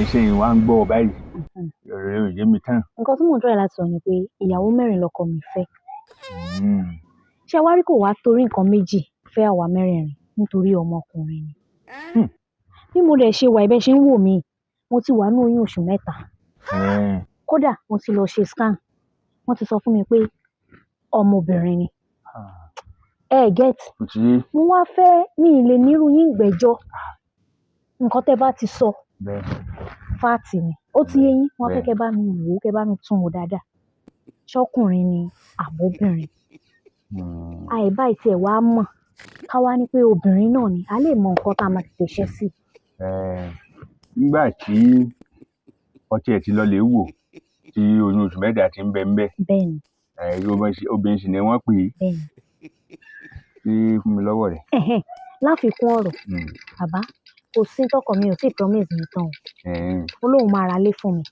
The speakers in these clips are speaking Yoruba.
nísìnyí wá ń gbọ́ ọ báyìí ọ̀rọ̀ rẹ ò yé mi tán. nǹkan tí mò ń tọ́ ẹ láti sọ ni pé ìyàwó 4 lọkọ mi fẹ́. ṣé wá rí kò wá torí nǹkan méjì fẹ́ àwa 4 nítorí ọmọkùnrin ni. bí mo dẹ̀ ṣe wà ibẹ̀ ṣe ń wò mí mo ti wà ní oyún oṣù 3. kódà mo ti lọ ṣe scan wọ́n ti sọ fún mi pé ọmọbìnrin ni. Get mo wá fẹ́ ní ilé nírú yín gbẹ́jọ́ nǹkan tẹ́ bá ti sọ fáàtì ni ó ti yé yín wọ́n fẹ́ kẹ́ bá mi wò ó kẹ́ bá mi tún wò dáadáa ṣọkùnrin ni àbóbìnrin àìbá ìtì ẹ̀ wá mọ̀ ká wá ní pé obìnrin náà ni a lè mọ nǹkan tá a máa tètè ṣe sí. nígbà tí ọtí ẹ̀ ti lọ lè wò tí oyún oṣù 3 ti ń bẹ ń bẹ bẹ́ẹ̀ni obìnrin sì ni wọ́n pè é bẹ́ẹ̀ni sí fún mi lọ́wọ́ rẹ̀. láfikún ọ̀rọ̀ bàbá kò sí tọkọ mi ò tí ì promise mi tán o lóun máa ra lé fún mi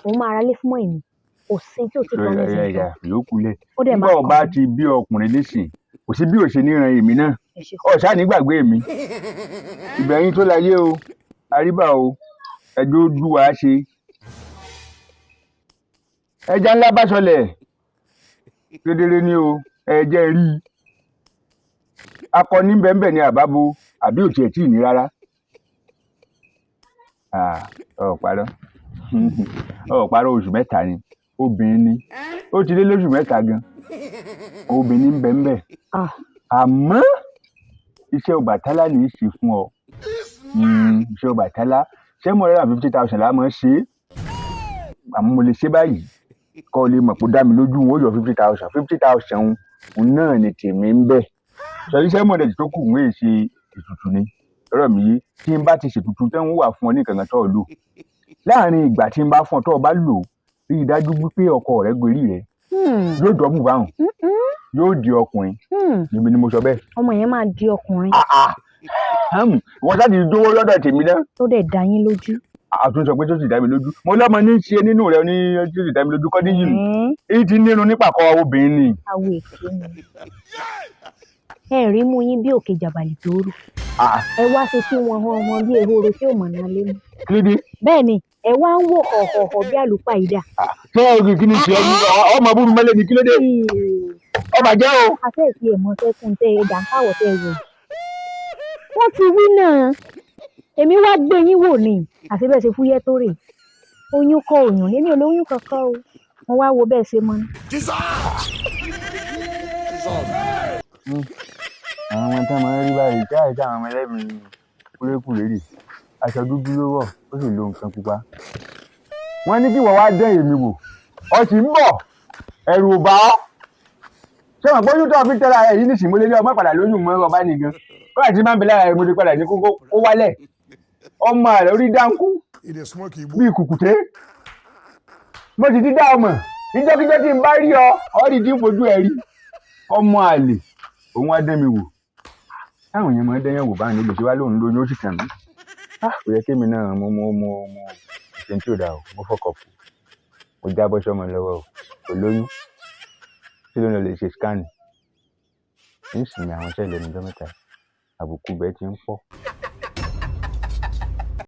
òun máa ra lé fún mọ́ èmi kò sí tí ò tí ì promise mi tán. yòókù lẹ̀ ó dẹ̀ máa nígbà ọba ti bí ọkùnrin nísìn kò sí bí ò ṣe níran èmi náà ọ̀sá nígbàgbé mi ìgbẹ̀yìn tó láyé o àríbà o ẹjọ́ ojú wa ṣe ẹja ńlá bá sọlẹ̀ kedere ni o ẹ̀jẹ̀ rí i akọni bẹ́ẹ̀ ni àbábo àbí òtí ẹ̀ tí ì ní rárá ọ̀párọ̀ oṣù 3 ni obìnrin ni ó ti lé lóṣù 3 gan obìnrin bẹ́ẹ̀ àmọ́ iṣẹ́ Ọbàtálá ní í ṣe fún ọ iṣẹ́ Ọbàtálá 750,000 la máa ṣe àmọ́ mo lè ṣe báyìí kọ́ ọ lè mọ̀ pé ó dá mi lójú wọn ó yọ 50,000 òun náà ni tèmi ń bẹ̀ sọ̀rọ̀ iṣẹ́ mọ̀lẹ́dì tó kù ń ṣe ètùtù ni lọ́rọ̀ mi yé tí n bá ti ṣètùtù tẹ́ ń wà fún ọ ní kankan tó lò láàrin ìgbà tí n bá fún ọ tó bá lò rí i dájú wípé ọkọ rẹ gbèrí rẹ yóò dọ́bù báwọn yóò di ọkùnrin níbi ni mo sọ bẹ́ẹ̀. ọmọ yẹn máa di ọkùnrin. wọ́n sáà ti dówó lọ́dọ̀ tèmi náà. tó dẹ̀ dá yín lójú. àtúnṣe pé tó sì dá mi lójú mo lọ́mọ ní ṣe nínú rẹ ní tó sì dá mi lójú kọ́ níyì nù èyí ti nínú nípàkọ́ obìnrin ni. àwọn èké ni ẹ rí mú yín bí òkè jàbàlì tó rù ẹ wá ṣe sí wọn hàn wọn bí ehoro tí ò mọ̀ náà lé mú. kílódé. bẹ́ẹ̀ ni ẹ wá ń wò ọ̀họ̀ọ̀họ̀ bí àlùpàídà. ṣé kí ni ṣe ọmọ búrú mọ́lẹ̀ ní kílódé. ọmọ jẹ́ o. àtẹ̀sí ẹ̀mọ́ sẹ́kùn tẹ ẹ̀dá káwọ̀ tẹ ẹ̀rọ. wọ́n ti wí náà èmi wá gbé yín wò ni àti bẹ́ẹ̀ ṣe fúyẹ́ tó rè oyún kọ òyìn èmi ò lóyún kankan o mo wá wo bẹ́ẹ̀ ṣe mọ́ ni. àwọn ọmọ tí wọn máa ń rí báyìí tí àìsàn àwọn ọmọ ẹlẹ́mìí kúrékù lérè aṣọ dúdú ló wọ̀ ó sì lo nǹkan pupa. wọ́n ní kí wọ́n wá dán èmi wò ọ sì ń bọ̀ ẹ̀rù ò bá ọ́ ṣé wọn gbóyún tó fi tẹ́ra ẹ̀ yìí nísìnyí mo lé lé ọmọ padà lóyún mọ́ ọba nìgan kó àti máa ń bẹ lára ẹ̀ mo ti padà ní kókó ó wálẹ̀ ọmọ rẹ̀ orí dáńkú bíi kùkùté mo sì ti dá ọmọ ìjọ́kíjọ́ tí n bá rí ọ rí tí n fojú ẹ̀ rí ọmọ àlè òun wá dán mi wò táwọn èèyàn máa ń dẹ́yàn wò báyìí níbi tí wàá lóun lóyún ó sì kàn mí kò yẹ kémi náà mo ṣe tí ò dáa o mo fọkọ̀ fún mo jábọ́ sọ́mọ lọ́wọ́ o kò lóyún tí ló ń lè ṣe scan ní ìsinmi àwọn iṣẹ́ ìlẹ́nu ọjọ́ 3 àbùkù bẹ́ẹ̀ ti ń pọ̀.